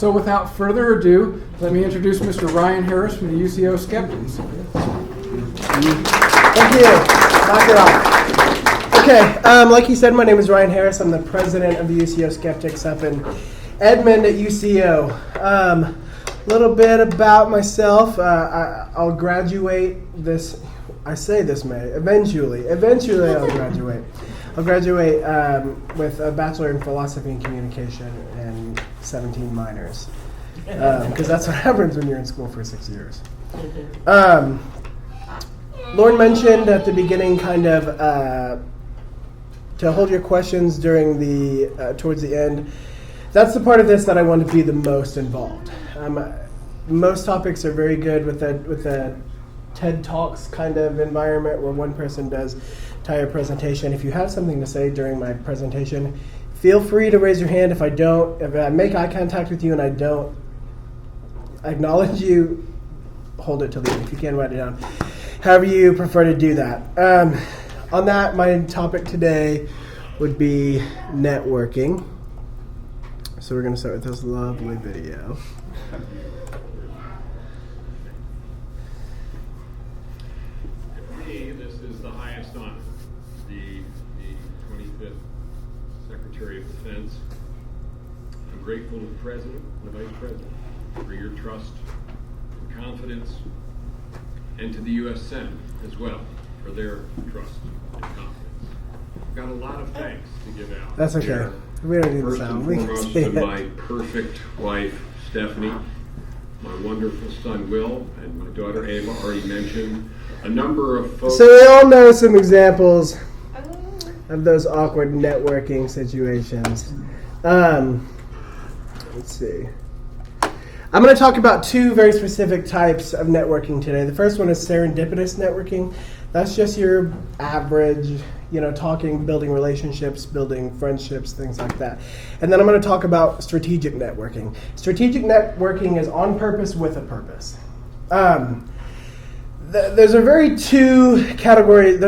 So without further ado, let me introduce Mr. Ryan Harris from the UCO Skeptics. Thank you. Knock it off. Okay, like you said, my name is Ryan Harris. I'm the president of the UCO Skeptics up in Edmond at UCO. A little bit about myself. I'll graduate this, I say this May, eventually I'll graduate. I'll graduate with a Bachelor in Philosophy and Communication and 17 minors. Because that's what happens when you're in school for 6 years. Lauren mentioned at the beginning kind of to hold your questions during the towards the end. That's the part of this that I want to be the most involved. Most topics are very good with a TED Talks kind of environment where one person does entire presentation. If you have something to say during my presentation, feel free to raise your hand. If I make eye contact with you and I don't acknowledge you, hold it till the end. If you can, write it down. However you prefer to do that. On that, my topic today would be networking. So we're going to start with this lovely video. For me, this is the highest honor, the 25th Secretary of Defense. I'm grateful to the President and the Vice President for your trust and confidence, and to the U.S. Senate as well for their trust and confidence. I've got a lot of thanks to give out. That's okay. Here. We don't need the First sound. and We can foremost say to it. my perfect wife, Stephanie, my wonderful son, Will, and my daughter, Ava, already mentioned. A number of folks... So we all know some examples of those awkward networking situations. Let's see. I'm going to talk about two very specific types of networking today. The first one is serendipitous networking. That's just your average, talking, building relationships, building friendships, things like that. And then I'm going to talk about strategic networking. Strategic networking is on purpose with a purpose. Those are two categories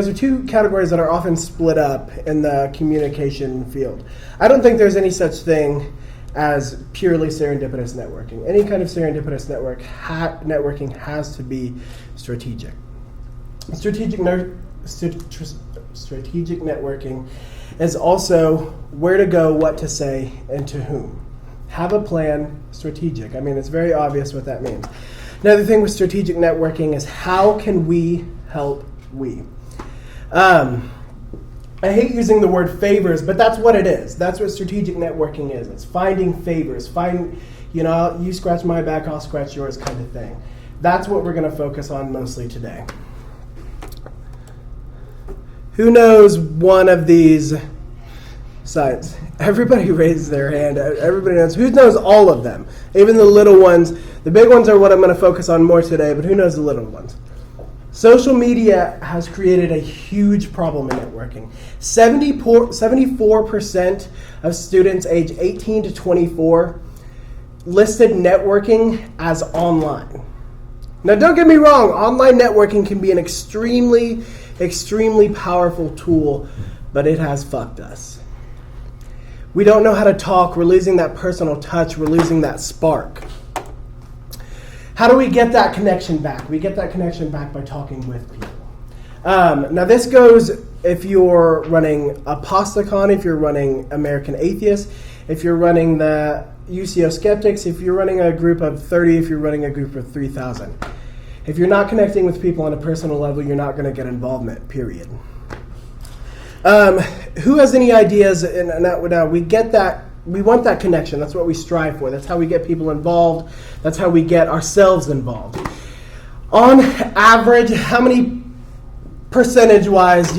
that are often split up in the communication field. I don't think there's any such thing as purely serendipitous networking. Any kind of serendipitous networking has to be strategic. Strategic networking is also where to go, what to say, and to whom. Have a plan, strategic. It's very obvious what that means. Another thing with strategic networking is how can we help we? I hate using the word favors, but that's what it is. That's what strategic networking is. It's finding favors. You scratch my back, I'll scratch yours kind of thing. That's what we're going to focus on mostly today. Who knows one of these sites? Everybody raises their hand. Everybody knows. Who knows all of them? Even the little ones. The big ones are what I'm going to focus on more today, but who knows the little ones? Social media has created a huge problem in networking. 74% of students age 18 to 24 listed networking as online. Now, don't get me wrong, online networking can be an extremely, extremely powerful tool, but it has fucked us. We don't know how to talk. We're losing that personal touch. We're losing that spark. How do we get that connection back? We get that connection back by talking with people. Now this goes if you're running Aposticon, if you're running American Atheists, if you're running the UCO Skeptics, if you're running a group of 30, if you're running a group of 3,000. If you're not connecting with people on a personal level, you're not going to get involvement, period. Who has any ideas? Now we get that. We want that connection. That's what we strive for. That's how we get people involved. That's how we get ourselves involved. On average, how many percentage-wise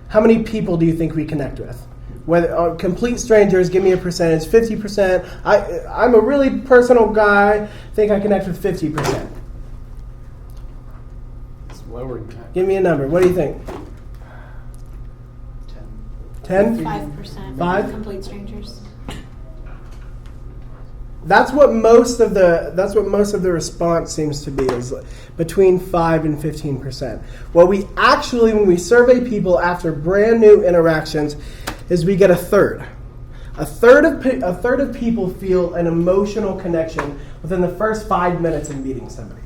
how many people do you think we connect with? Whether complete strangers, give me a percentage, 50%. I'm a really personal guy. I think I connect with 50%. It's lower. Give me a number. What do you think? 10? 5%. 5? Complete strangers. That's what most of the response seems to be, is between 5 and 15%. What we actually, when we survey people after brand new interactions, is we get a third. A third of people feel an emotional connection within the first 5 minutes of meeting somebody.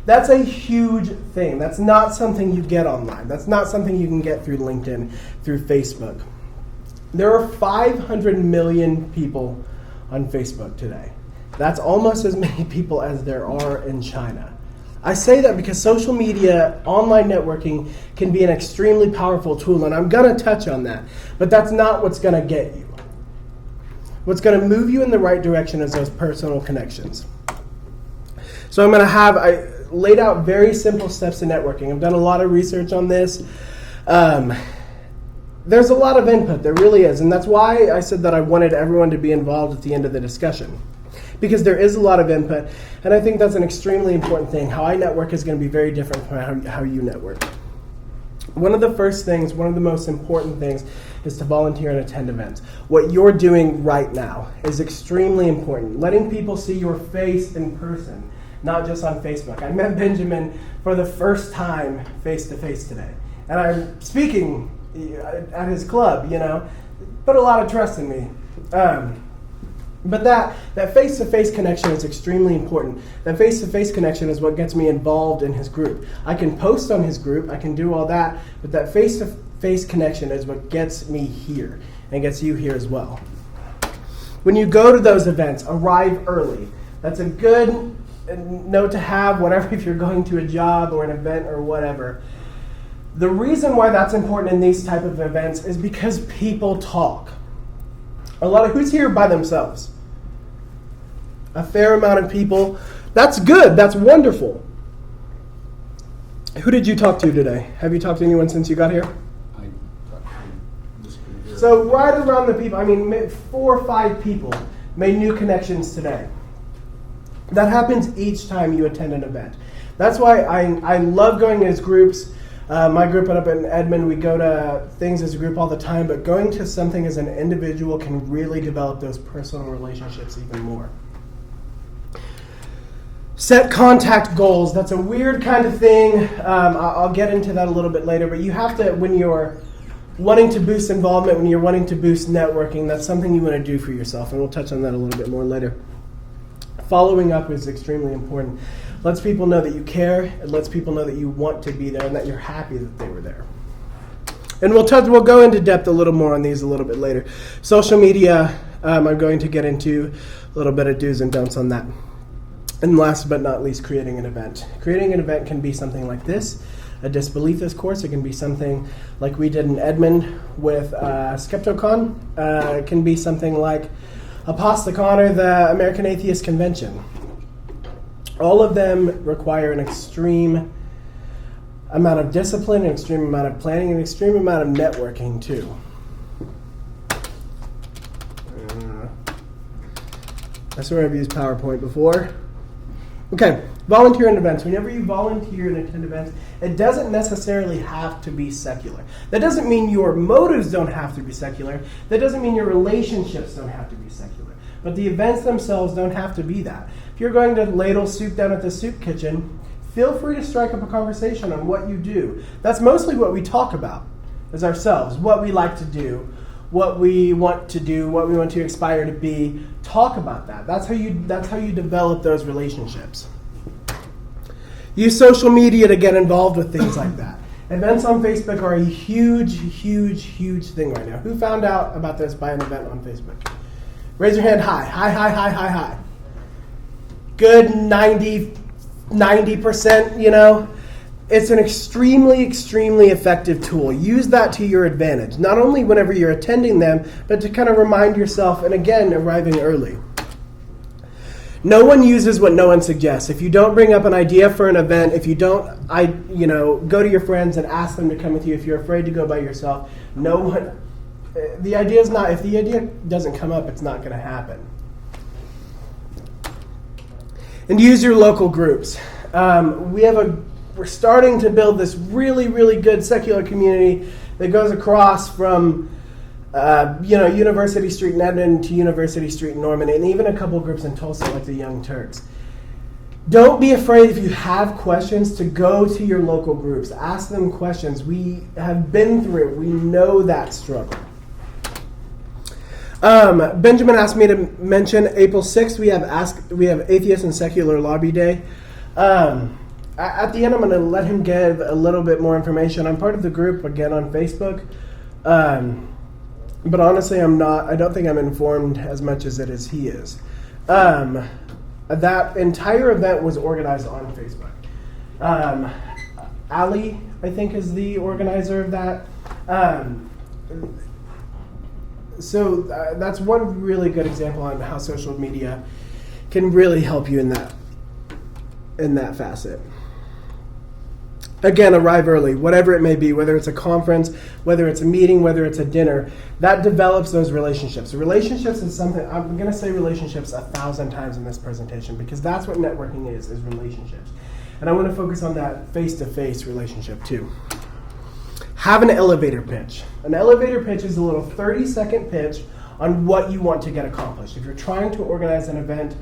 That's a huge thing. That's not something you get online. That's not something you can get through LinkedIn, through Facebook. There are 500 million people on Facebook today. That's almost as many people as there are in China. I say that because social media, online networking, can be an extremely powerful tool, and I'm going to touch on that. But that's not what's going to get you. What's going to move you in the right direction is those personal connections. So I laid out very simple steps to networking. I've done a lot of research on this. There's a lot of input, there really is, and that's why I said that I wanted everyone to be involved at the end of the discussion. Because there is a lot of input, and I think that's an extremely important thing. How I network is going to be very different from how you network. One of the most important things is to volunteer and attend events. What you're doing right now is extremely important. Letting people see your face in person, not just on Facebook. I met Benjamin for the first time face-to-face today. And I'm speaking at his club, put a lot of trust in me. But that face-to-face connection is extremely important. That face-to-face connection is what gets me involved in his group. I can post on his group, I can do all that, but that face-to-face connection is what gets me here and gets you here as well. When you go to those events, arrive early. That's a good note to have, whatever, if you're going to a job or an event or whatever. The reason why that's important in these type of events is because people talk. Who's here by themselves? A fair amount of people. That's good. That's wonderful. Who did you talk to today? Have you talked to anyone since you got here? I talked to this here. So right around the people, 4 or 5 people made new connections today. That happens each time you attend an event. That's why I love going to groups. My group up in Edmond, we go to things as a group all the time, but going to something as an individual can really develop those personal relationships even more. Set contact goals. That's a weird kind of thing. I'll get into that a little bit later, but you have to, when you're wanting to boost involvement, when you're wanting to boost networking, that's something you want to do for yourself, and we'll touch on that a little bit more later. Following up is extremely important. Lets people know that you care. It lets people know that you want to be there and that you're happy that they were there. And we'll go into depth a little more on these a little bit later. Social media, I'm going to get into a little bit of do's and don'ts on that. And last but not least, creating an event. Creating an event can be something like this, a disbelief discourse. It can be something like we did in Edmond with Skepticon. It can be something like Aposticon or the American Atheists Convention. All of them require an extreme amount of discipline, an extreme amount of planning, an extreme amount of networking too. That's where I've used PowerPoint before. Okay, volunteer in events. Whenever you volunteer and attend events, it doesn't necessarily have to be secular. That doesn't mean your motives don't have to be secular. That doesn't mean your relationships don't have to be secular. But the events themselves don't have to be that. If you're going to ladle soup down at the soup kitchen, feel free to strike up a conversation on what you do. That's mostly what we talk about as ourselves, what we like to do, what we want to do, what we want to aspire to be. Talk about that. That's how you develop those relationships. Use social media to get involved with things like that. Events on Facebook are a huge, huge, huge thing right now. Who found out about this by an event on Facebook? Raise your hand high. High. Good 90%, It's an extremely, extremely effective tool. Use that to your advantage, not only whenever you're attending them, but to kind of remind yourself, and again, arriving early. No one uses what no one suggests. If you don't bring up an idea for an event, if you don't, go to your friends and ask them to come with you. If you're afraid to go by yourself, no one. If the idea doesn't come up, it's not going to happen. And use your local groups. We're starting to build this really, really good secular community that goes across from, University Street in Edmond to University Street in Norman, and even a couple groups in Tulsa like the Young Turks. Don't be afraid if you have questions to go to your local groups. Ask them questions. We have been through it. We know that struggle. Benjamin asked me to mention April 6th. We have Atheist and Secular Lobby Day. At the end, I'm going to let him give a little bit more information. I'm part of the group again on Facebook, but honestly, I don't think I'm informed as much as he is. That entire event was organized on Facebook. Ali, I think, is the organizer of that. So that's one really good example on how social media can really help you in that facet. Again, arrive early, whatever it may be, whether it's a conference, whether it's a meeting, whether it's a dinner, that develops those relationships. Relationships is something, I'm going to say relationships 1,000 times in this presentation because that's what networking is relationships. And I want to focus on that face-to-face relationship too. Have an elevator pitch. An elevator pitch is a little 30-second pitch on what you want to get accomplished. If you're trying to organize an event,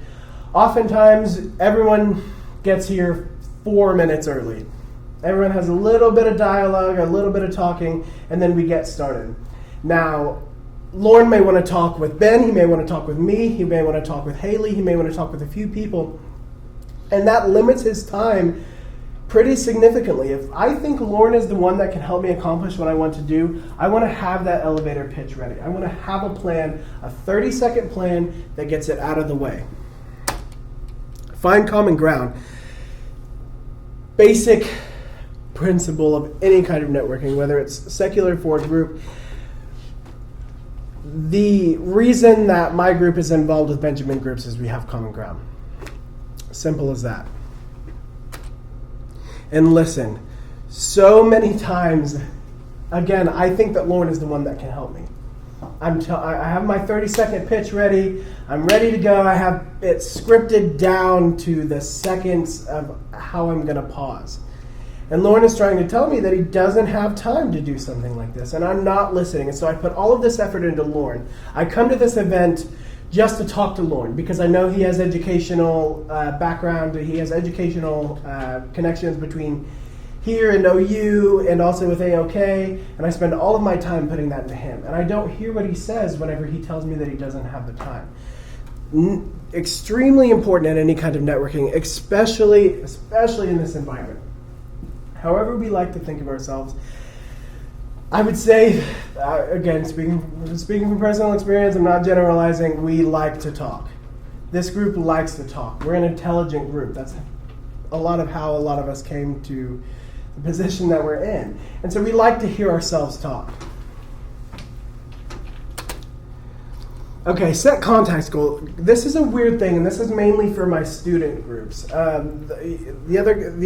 oftentimes everyone gets here 4 minutes early. Everyone has a little bit of dialogue, a little bit of talking, and then we get started. Now, Lauren may want to talk with Ben, he may want to talk with me, he may want to talk with Haley, he may want to talk with a few people, and that limits his time pretty significantly. If I think Lauren is the one that can help me accomplish what I want to do, I want to have that elevator pitch ready. I want to have a plan, a 30-second plan that gets it out of the way. Find common ground. Basic principle of any kind of networking, whether it's secular for a group. The reason that my group is involved with Benjamin groups is we have common ground. Simple as that. And listen, so many times, again, I think that Lauren is the one that can help me. I have my 30-second pitch ready. I'm ready to go. I have it scripted down to the seconds of how I'm going to pause. And Lauren is trying to tell me that he doesn't have time to do something like this, and I'm not listening. And so I put all of this effort into Lauren. I come to this event just to talk to Lauren because I know he has educational background. He has educational connections between here and OU and also with AOK, and I spend all of my time putting that into him. And I don't hear what he says whenever he tells me that he doesn't have the time. Extremely important in any kind of networking, especially in this environment. However we like to think of ourselves, I would say, again, speaking from personal experience, I'm not generalizing, we like to talk. This group likes to talk. We're an intelligent group. That's a lot of how a lot of us came to the position that we're in. And so we like to hear ourselves talk. Okay, set contacts goal. This is a weird thing, and this is mainly for my student groups. The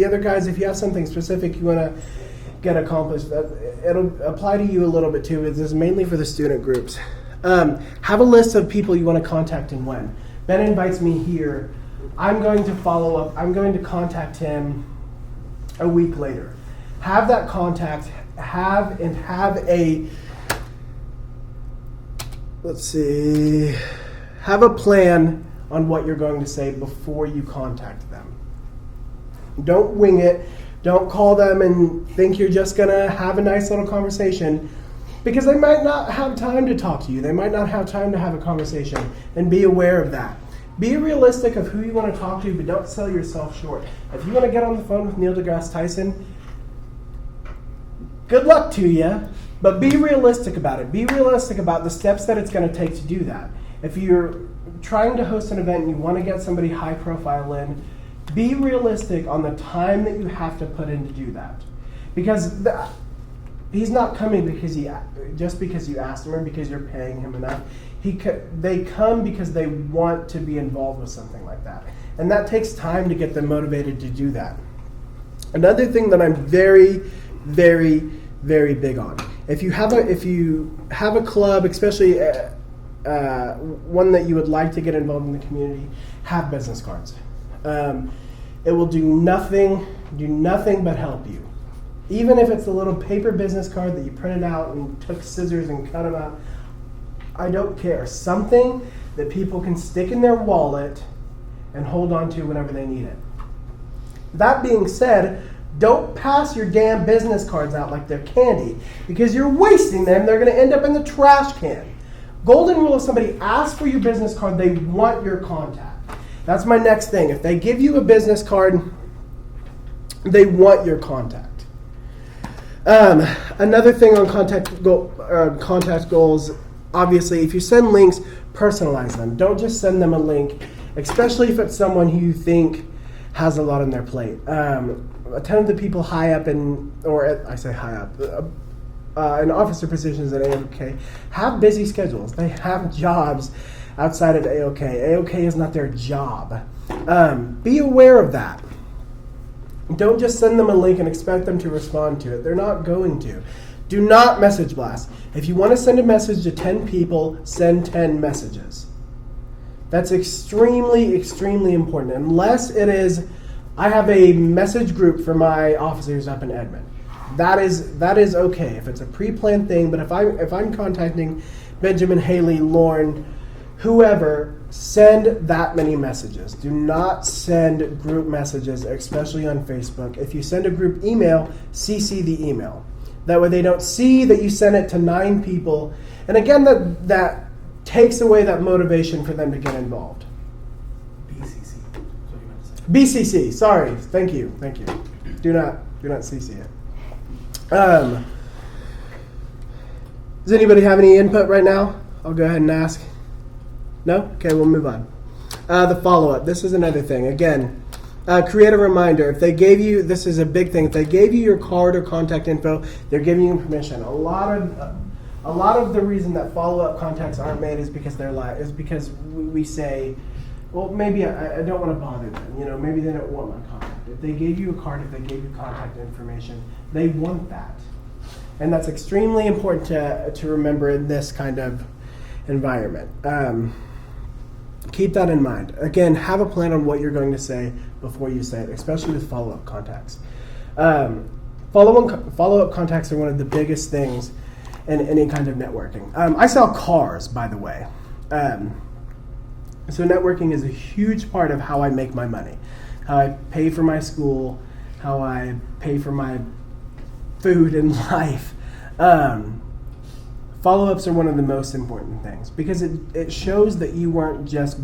other guys, if you have something specific you want to get accomplished, it'll apply to you a little bit too. This is mainly for the student groups. Have a list of people you want to contact and when. Ben invites me here. I'm going to follow up. I'm going to contact him a week later. Have that contact. Have a plan on what you're going to say before you contact them. Don't wing it. Don't call them and think you're just going to have a nice little conversation because they might not have time to talk to you. They might not have time to have a conversation, and be aware of that. Be realistic of who you want to talk to, but don't sell yourself short. If you want to get on the phone with Neil deGrasse Tyson, good luck to you. But be realistic about it. Be realistic about the steps that it's going to take to do that. If you're trying to host an event and you want to get somebody high profile in, be realistic on the time that you have to put in to do that. Because he's not coming just because you asked him or because you're paying him enough. They come because they want to be involved with something like that. And that takes time to get them motivated to do that. Another thing that I'm very, very, very big on. If you have a club, especially one that you would like to get involved in the community, have business cards. It will do nothing but help you. Even if it's a little paper business card that you printed out and took scissors and cut them out, I don't care. Something that people can stick in their wallet and hold on to whenever they need it. That being said, don't pass your damn business cards out like they're candy because you're wasting them. They're going to end up in the trash can. Golden rule: if somebody asks for your business card, they want your contact. That's my next thing. If they give you a business card, they want your contact. Another thing on contact goals, obviously, if you send links, personalize them. Don't just send them a link, especially if it's someone who you think has a lot on their plate. A ton of the people high up in officer positions at AOK have busy schedules. They have jobs outside of AOK. AOK is not their job. Be aware of that. Don't just send them a link and expect them to respond to it. They're not going to. Do not message blast. If you want to send a message to 10 people, send 10 messages. That's extremely, extremely important. Unless it is, I have a message group for my officers up in Edmond. That is okay if it's a pre-planned thing. But if I'm contacting Benjamin, Haley, Lauren, whoever, send that many messages. Do not send group messages, especially on Facebook. If you send a group email, CC the email. That way they don't see that you sent it to 9 people. And again, that takes away that motivation for them to get involved. BCC, sorry. Thank you. Do not CC it. Does anybody have any input right now? I'll go ahead and ask. No? Okay, we'll move on. The follow-up. This is another thing. Again, create a reminder. If they gave you, this is a big thing, if they gave you your card or contact info, they're giving you permission. A lot of the reason that follow-up contacts aren't made is because is because we say, well, maybe I don't want to bother them. Maybe they don't want my contact. If they gave you a card, if they gave you contact information, they want that. And that's extremely important to remember in this kind of environment. Keep that in mind. Again, have a plan on what you're going to say before you say it, especially with follow-up contacts. Follow-up contacts are one of the biggest things in any kind of networking. I sell cars, by the way. So networking is a huge part of how I make my money, how I pay for my school, how I pay for my food in life. Follow-ups are one of the most important things because it shows that you weren't just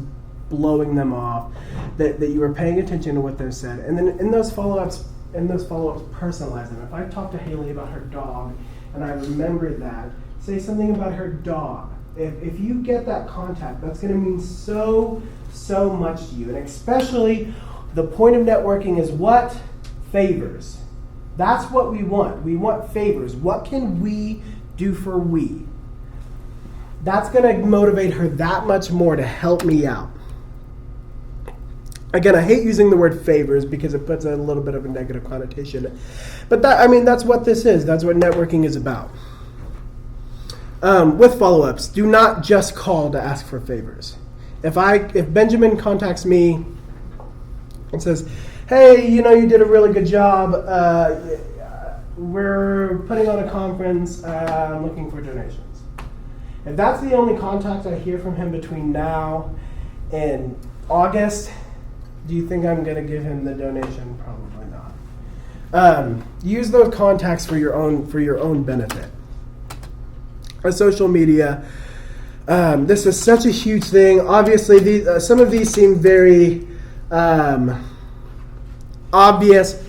blowing them off, that you were paying attention to what they said. And then in those follow-ups, personalize them. If I talk to Haley about her dog and I remember that, say something about her dog. If you get that contact, that's going to mean so much to you. And especially the point of networking is what? Favors. That's what we want. We want favors. What can we do for we? That's going to motivate her that much more to help me out. Again, I hate using the word favors because it puts a little bit of a negative connotation. But that's what this is. That's what networking is about. With follow-ups, do not just call to ask for favors. If Benjamin contacts me and says, hey, you did a really good job. We're putting on a conference. I'm looking for donations. If that's the only contact I hear from him between now and August, do you think I'm going to give him the donation? Probably not. Use those contacts for your own benefit. Social media. This is such a huge thing. Obviously, some of these seem very obvious,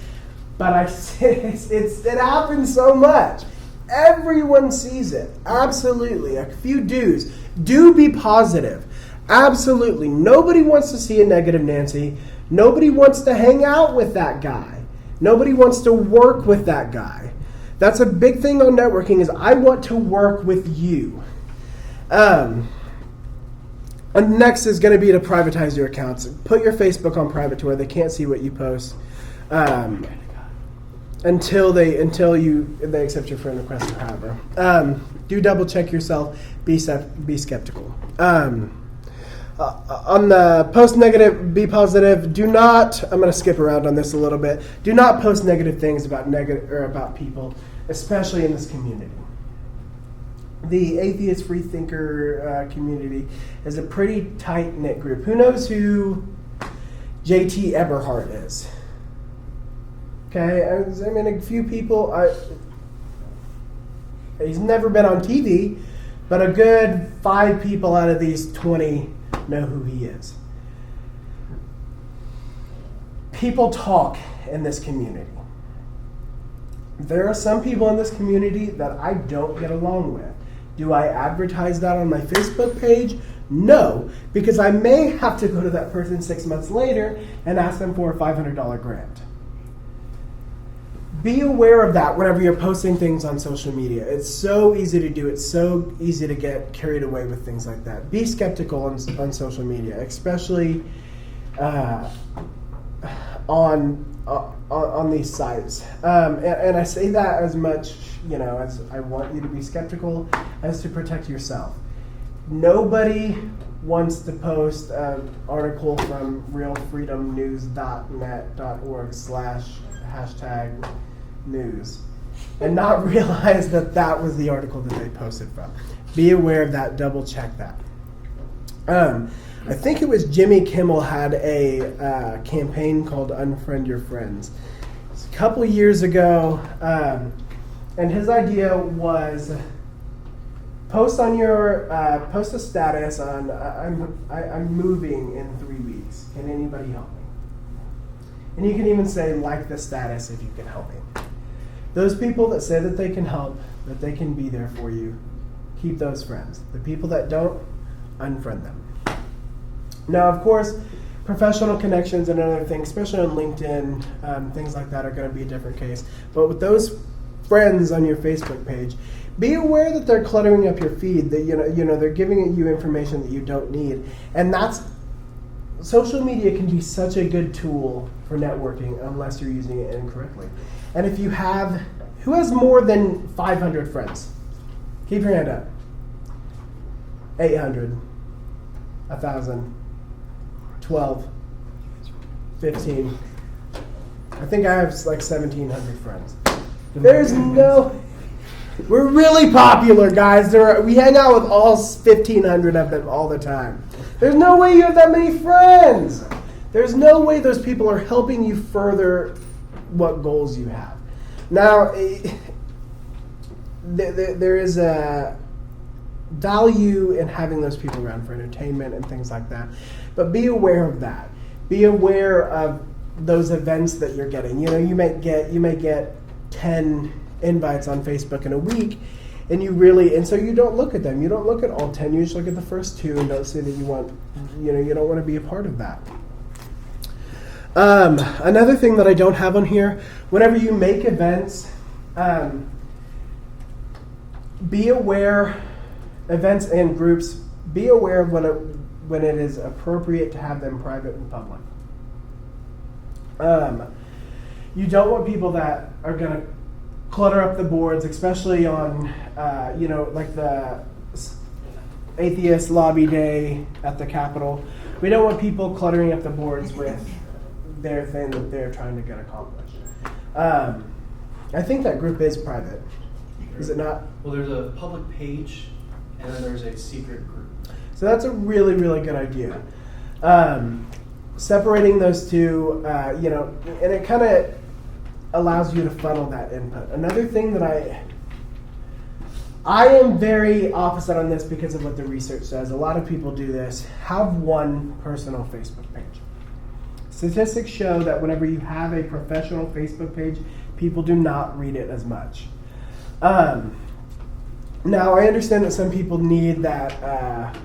but it happens so much. Everyone sees it. Absolutely. A few do's. Do be positive. Absolutely. Nobody wants to see a negative Nancy. Nobody wants to hang out with that guy. Nobody wants to work with that guy. That's a big thing on networking is I want to work with you. And next is going to be to privatize your accounts. Put your Facebook on private to where they can't see what you post until they accept your friend request or however. Do double check yourself. Be skeptical. On the post negative, be positive. Do not. I'm going to skip around on this a little bit. Do not post negative things about people, especially in this community. The atheist free thinker community is a pretty tight knit group. Who knows who J.T. Eberhard is? Okay, a few people. He's never been on TV, but a good 5 people out of these 20 know who he is. People talk in this community. There are some people in this community that I don't get along with. Do I advertise that on my Facebook page? No, because I may have to go to that person 6 months later and ask them for a $500 grant. Be aware of that whenever you're posting things on social media. It's so easy to do. It's so easy to get carried away with things like that. Be skeptical on social media, especially on these sites. And I say that as much, as I want you to be skeptical as to protect yourself. Nobody wants to post an article from realfreedomnews.net.org/#news and not realize that was the article that they posted from. Be aware of that. Double check that. I think it was Jimmy Kimmel had a campaign called Unfriend Your Friends. It's a couple years ago, and his idea was post a status on I'm moving in 3 weeks. Can anybody help me? And you can even say like the status if you can help me. Those people that say that they can help, that they can be there for you, keep those friends. The people that don't, unfriend them. Now, of course, professional connections and other things, especially on LinkedIn, things like that are going to be a different case. But with those friends on your Facebook page, be aware that they're cluttering up your feed. That they're giving you information that you don't need, and social media can be such a good tool for networking unless you're using it incorrectly. And if you have, who has more than 500 friends? Keep your hand up. 800, 1,000. 12, 15. I think I have like 1,700 friends. We're really popular, guys. We hang out with all 1,500 of them all the time. There's no way you have that many friends. There's no way those people are helping you further what goals you have. Now, there is a value in having those people around for entertainment and things like that. But be aware of that. Be aware of those events that you're getting. You may get 10 invites on Facebook in a week, and so you don't look at them. You don't look at all 10. You just look at the first 2 and don't say that you don't want to be a part of that. Another thing that I don't have on here, whenever you make events, be aware, events and groups, be aware of when it is appropriate to have them private and public. You don't want people that are going to clutter up the boards, especially on, like the Atheist Lobby Day at the Capitol. We don't want people cluttering up the boards with their thing that they're trying to get accomplished. I think that group is private. Is it not? Well, there's a public page, and then there's a secret group. So that's a really, really good idea. Separating those two, and it kind of allows you to funnel that input. Another thing that I am very opposite on this because of what the research says. A lot of people do this. Have one personal Facebook page. Statistics show that whenever you have a professional Facebook page, people do not read it as much. Now, I understand that some people need that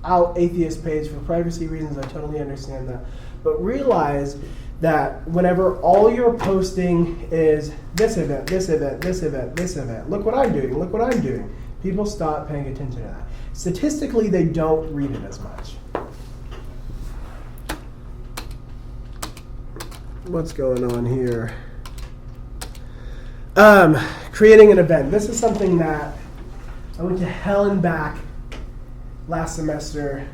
out atheist page for privacy reasons. I totally understand that. But realize that whenever all you're posting is this event, this event, this event, this event, look what I'm doing, look what I'm doing, people stop paying attention to that. Statistically, they don't read it as much. What's going on here? Creating an event. This is something that I went to hell and back last semester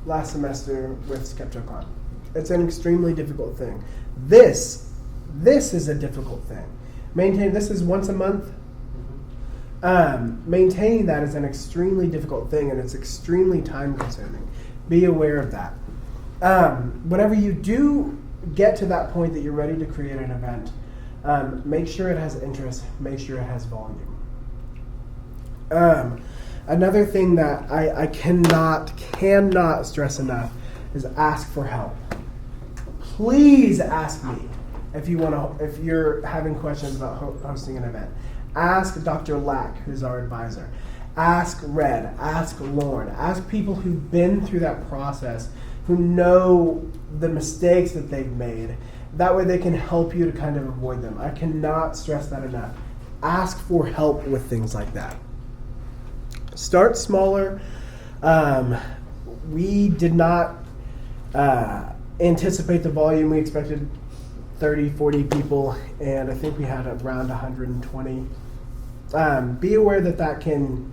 with SkeptoCon. It's an extremely difficult thing. This is a difficult thing. This is once a month. Maintaining that is an extremely difficult thing, and it's extremely time consuming. Be aware of that. Whenever you do get to that point that you're ready to create an event, make sure it has interest, make sure it has volume. Another thing that I cannot stress enough is ask for help. Please ask me if you're having questions about hosting an event. Ask Dr. Lack, who's our advisor. Ask Red. Ask Lauren. Ask people who've been through that process, who know the mistakes that they've made. That way they can help you to kind of avoid them. I cannot stress that enough. Ask for help with things like that. Start smaller. We did not anticipate the volume. We expected 30, 40 people, and I think we had around 120. Be aware that can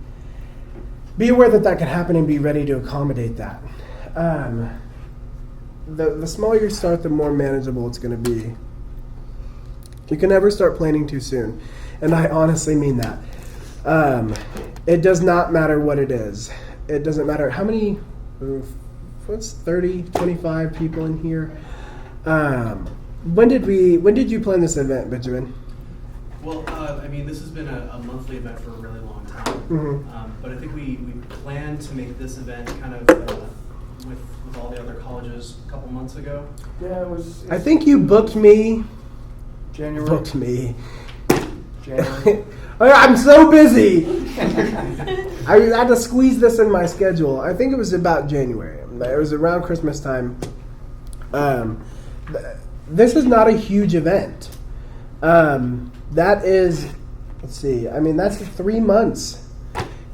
happen, and be ready to accommodate that. The smaller you start, the more manageable it's going to be. You can never start planning too soon, and I honestly mean that. It does not matter what it is. It doesn't matter how many, what's 30, 25 people in here. When did you plan this event, Benjamin? Well, this has been a monthly event for a really long time. Mm-hmm. But I think we planned to make this event kind of with all the other colleges a couple months ago. Yeah, it was. I think you booked me. January. Booked me. January. I'm so busy. I had to squeeze this in my schedule. I think it was about January. It was around Christmas time. This is not a huge event. That is, let's see, that's 3 months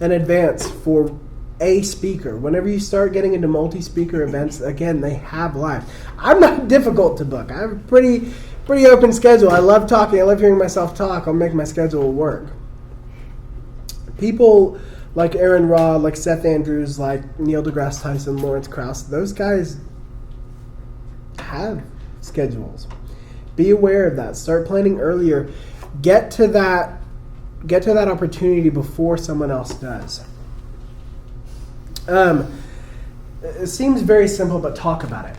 in advance for a speaker. Whenever you start getting into multi-speaker events, again, they have life. I'm not difficult to book. I have a pretty open schedule. I love talking. I love hearing myself talk. I'll make my schedule work. People like Aaron Raw, like Seth Andrews, like Neil deGrasse Tyson, Lawrence Krauss, those guys have schedules. Be aware of that. Start planning earlier. Get to that opportunity before someone else does. It seems very simple, but talk about it.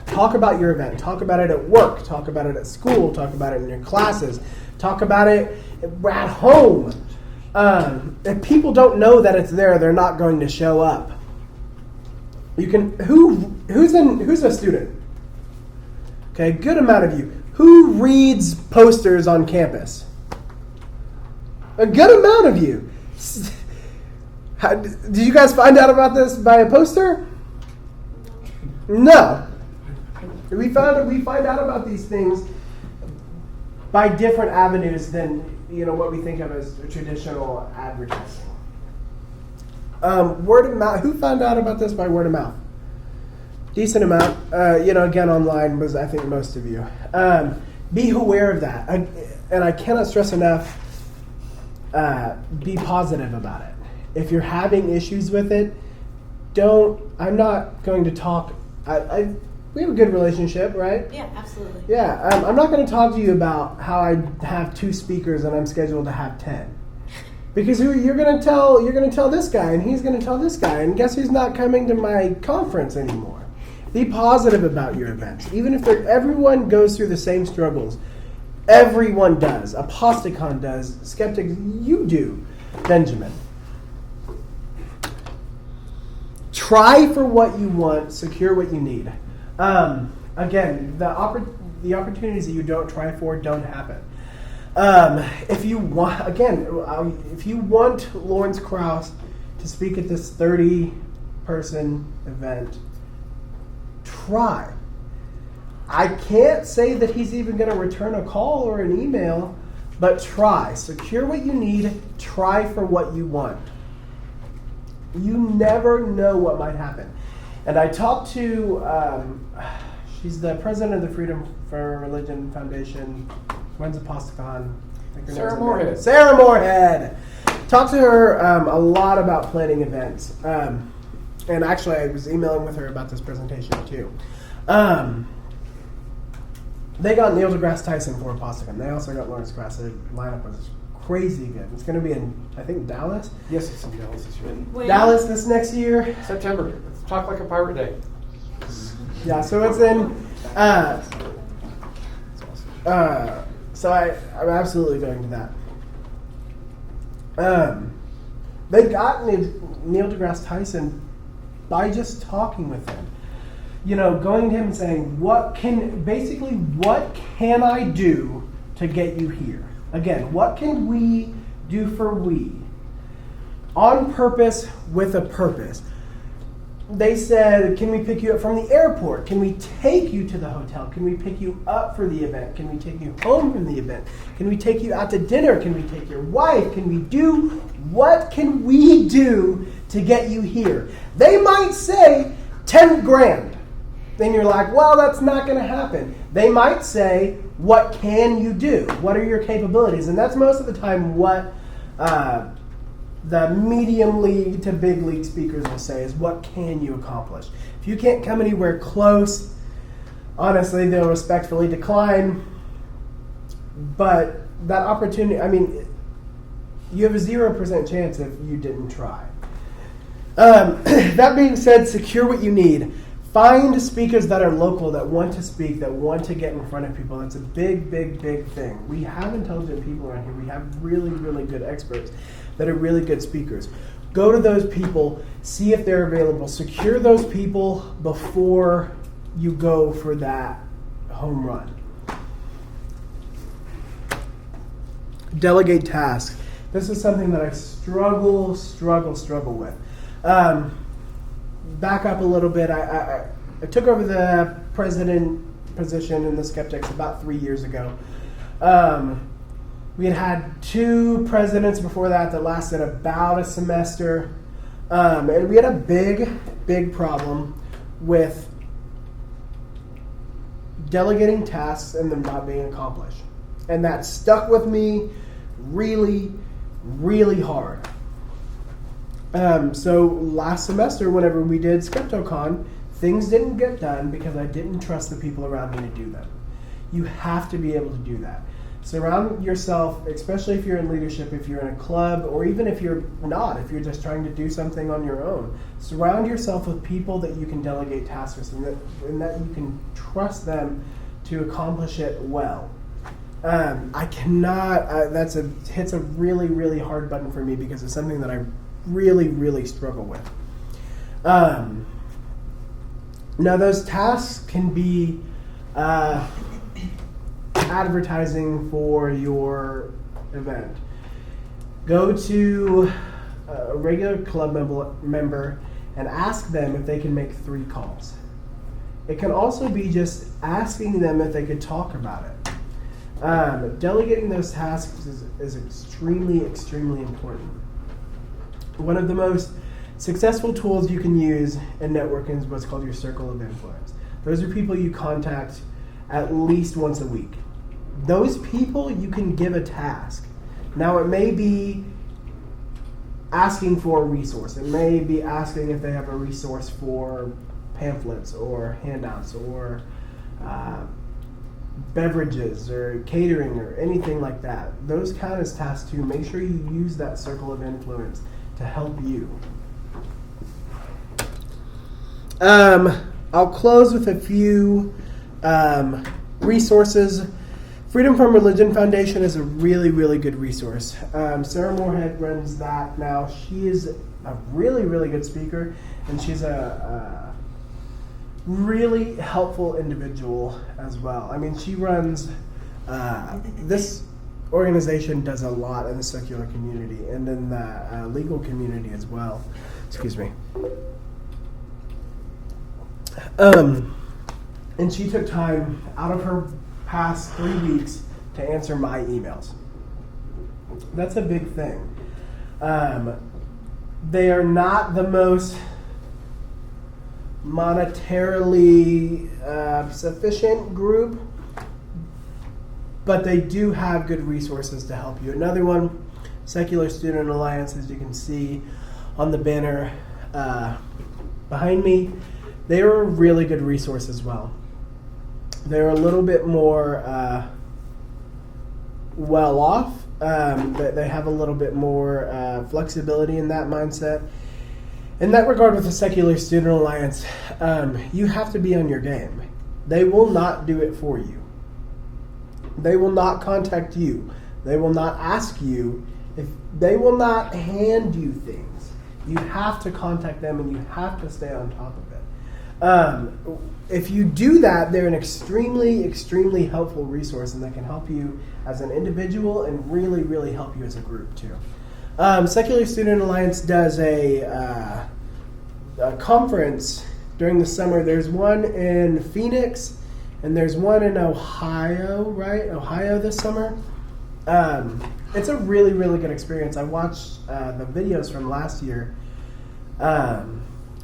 Talk about your event. Talk about it at work. Talk about it at school. Talk about it in your classes. Talk about it at home. If people don't know that it's there, they're not going to show up. You can. Who's a student? Okay, good amount of you. Who reads posters on campus? A good amount of you. Did you guys find out about this by a poster? No. We find out about these things by different avenues than what we think of as traditional advertising. Word of mouth. Who found out about this by word of mouth? Decent amount. Again, online was, I think, most of you. Be aware of that. And I cannot stress enough, be positive about it. If you're having issues with it, I'm not going to talk. We have a good relationship, right? Yeah, absolutely. Yeah, I'm not going to talk to you about how I have 2 speakers and I'm scheduled to have 10. Because you're going to tell this guy, and he's going to tell this guy, and guess who's not coming to my conference anymore? Be positive about your events. Even if everyone goes through the same struggles. Everyone does. Aposticon does. Skeptics, you do. Benjamin. Try for what you want. Secure what you need. Again, the opportunities that you don't try for don't happen. If you want Lawrence Krauss to speak at this 30-person event, try. I can't say that he's even going to return a call or an email, but try. Secure what you need. Try for what you want. You never know what might happen. And I talked to, she's the president of the Freedom for Religion Foundation. When's Aposticon? Sarah Moorhead. Sarah Moorhead. Talked to her a lot about planning events. And actually, I was emailing with her about this presentation too. They got Neil deGrasse Tyson for Aposticon. They also got Lawrence Krauss. The lineup was crazy good. It's going to be in, I think, Dallas. Yes, it's in Dallas this year. When? Dallas this next year. September. It's Talk Like a Pirate Day. Yeah, so it's in. So I'm absolutely going to that. They got Neil deGrasse Tyson by just talking with him. Going to him and saying, what can I do to get you here? Again, what can we do for we? On purpose, with a purpose. They said, can we pick you up from the airport? Can we take you to the hotel? Can we pick you up for the event? Can we take you home from the event? Can we take you out to dinner? Can we take your wife? What can we do to get you here? They might say 10 grand. Then you're like, well, that's not going to happen. They might say, what can you do? What are your capabilities? And that's most of the time what the medium league to big league speakers will say is, what can you accomplish? If you can't come anywhere close, honestly, they'll respectfully decline. But that opportunity, you have a 0% chance if you didn't try. That being said, secure what you need. Find speakers that are local, that want to speak, that want to get in front of people. That's a big, big, big thing. We have intelligent people around here. We have really, really good experts that are really good speakers. Go to those people, see if they're available. Secure those people before you go for that home run. Delegate tasks. This is something that I struggle with. Back up a little bit. I took over the president position in the Skeptics about 3 years ago. We had 2 presidents before that lasted about a semester. And we had a big problem with delegating tasks and them not being accomplished. And that stuck with me really, really hard. So last semester, whenever we did SkeptoCon, things didn't get done because I didn't trust the people around me to do them. You have to be able to do that. Surround yourself, especially if you're in leadership, if you're in a club, or even if you're not, if you're just trying to do something on your own. Surround yourself with people that you can delegate tasks with and that you can trust them to accomplish it well. I cannot, hits a really, really hard button for me because it's something that I really, really struggle with. Now those tasks can be advertising for your event. Go to a regular club member and ask them if they can make 3 calls. It can also be just asking them if they could talk about it. Delegating those tasks is extremely, extremely important. One of the most successful tools you can use in networking is what's called your circle of influence. Those are people you contact at least once a week. Those people you can give a task. Now it may be asking for a resource. It may be asking if they have a resource for pamphlets or handouts or beverages or catering or anything like that. Those count as tasks too. Make sure you use that circle of influence to help you. I'll close with a few resources. Freedom from Religion Foundation is a really, really good resource. Sarah Moorhead runs that now. She is a really, really good speaker, and she's a really helpful individual as well. She runs this organization does a lot in the secular community and in the legal community as well. Excuse me. And she took time out of her past 3 weeks to answer my emails. That's a big thing. They are not the most monetarily sufficient group, but they do have good resources to help you. Another one, Secular Student Alliance, as you can see on the banner behind me, they are a really good resource as well. They're a little bit more well off. They have a little bit more flexibility in that mindset. In that regard, with the Secular Student Alliance, you have to be on your game. They will not do it for you. They will not contact you. They will not ask you If they will not hand you things, you have to contact them and you have to stay on top of it. If you do that, they're an extremely, extremely helpful resource, and that can help you as an individual and really, really help you as a group too. Secular Student Alliance does a conference during the summer. There's one in Phoenix, and there's one in Ohio, right? Ohio this summer. It's a really, really good experience. I watched the videos from last year.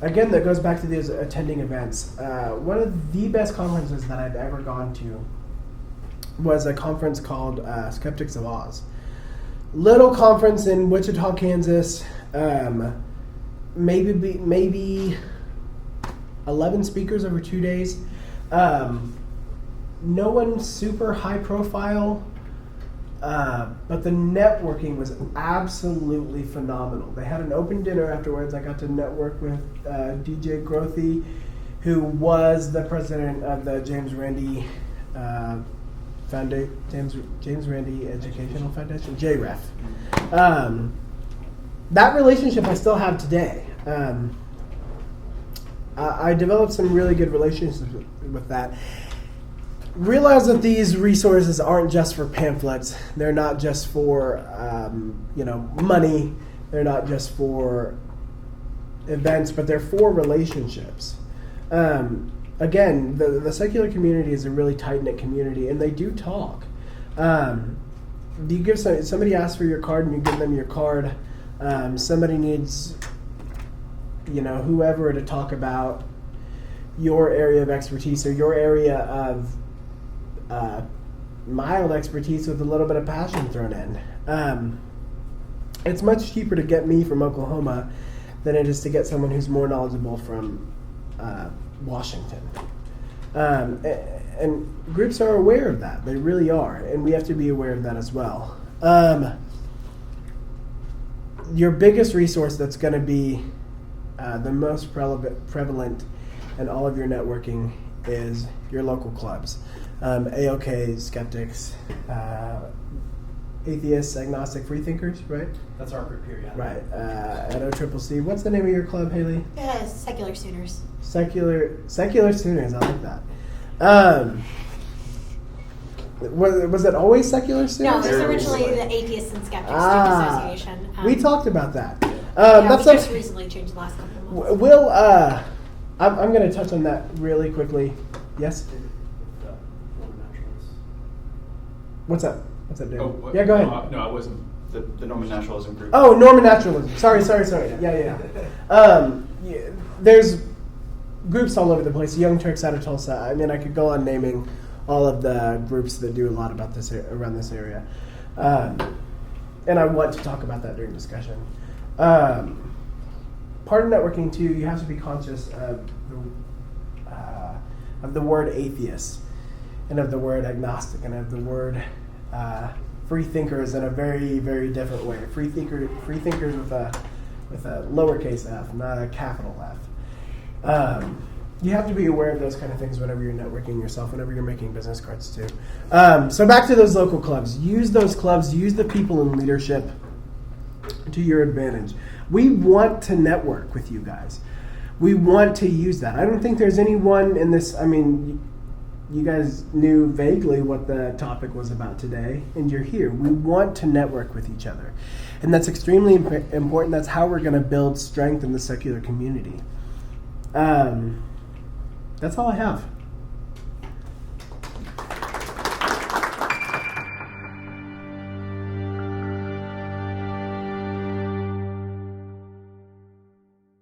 Again, that goes back to these attending events. One of the best conferences that I've ever gone to was a conference called Skeptics of Oz. Little conference in Wichita, Kansas. Maybe 11 speakers over 2 days. No one super high profile, but the networking was absolutely phenomenal. They had an open dinner afterwards. I got to network with DJ Grothy, who was the president of the James Randi James Randi Educational Foundation, JREF. That relationship I still have today. I developed some really good relationships with that. Realize that these resources aren't just for pamphlets. They're not just for money. They're not just for events, but they're for relationships. Again, the secular community is a really tight-knit community, and they do talk. You give somebody asks for your card, and you give them your card. Somebody needs, whoever to talk about your area of expertise or your area of mild expertise with a little bit of passion thrown in. It's much cheaper to get me from Oklahoma than it is to get someone who's more knowledgeable from Washington. And groups are aware of that. They really are. And we have to be aware of that as well. Your biggest resource that's going to be the most prevalent in all of your networking is your local clubs. AOK, Skeptics, Atheists, Agnostic, Freethinkers, right? That's our group here, yeah. Right. At OCCC. What's the name of your club, Haley? Secular Sooners. Secular Sooners. I like that. Was it always Secular Sooners? No, it was originally the Atheists and Skeptics Student Association. We talked about that. We just recently changed the last couple of months. I'm going to touch on that really quickly. Yes? What's up? What's up, David? Yeah, go ahead. No, I wasn't. The Norman Naturalism group. Oh, Norman Naturalism. Sorry. Yeah. There's groups all over the place. Young Turks out of Tulsa. I mean, I could go on naming all of the groups that do a lot about this around this area. And I want to talk about that during discussion. Part of networking, too, you have to be conscious of the word atheist and of the word agnostic and of the word free thinkers in a very, very different way. Free thinkers with a lowercase f, not a capital F. You have to be aware of those kind of things whenever you're networking yourself, whenever you're making business cards too. So back to those local clubs. Use those clubs, use the people in leadership to your advantage. We want to network with you guys. We want to use that. I don't think there's anyone in this, you guys knew vaguely what the topic was about today, and you're here. We want to network with each other. And that's extremely important. That's how we're going to build strength in the secular community. That's all I have.